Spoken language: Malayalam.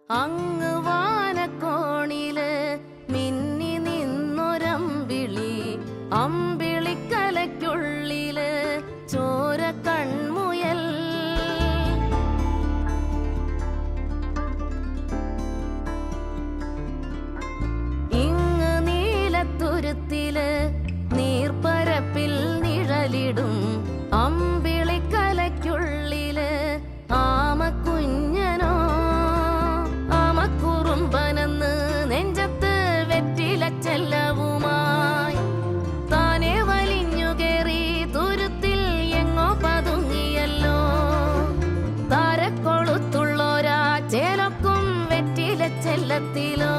അങ്ങ് വാനക്കോണില് മിന്നി നിന്നൊരമ്പിളി, അമ്പിളിക്കലയ്ക്കുള്ളില് ചോര കൺമുയൽ. ഇങ്ങ് നീലത്തുരുത്തില് നീർപ്പരപ്പിൽ നിഴലിടും അമ്പിളിക്കലയ്ക്കുള്ളില് ആമക്കുഞ്ഞനോ. ആമക്കുറുമ്പനെന്ന് നെഞ്ചത്ത് വെറ്റിലച്ചെല്ലവുമായി താനെ വലിഞ്ഞുകേറി തുരുത്തിൽ എങ്ങോ പതുങ്ങിയല്ലോ. താരക്കൊളുത്തുള്ളോരാ ചേലക്കും വെറ്റിലച്ചെല്ലത്തിലോ.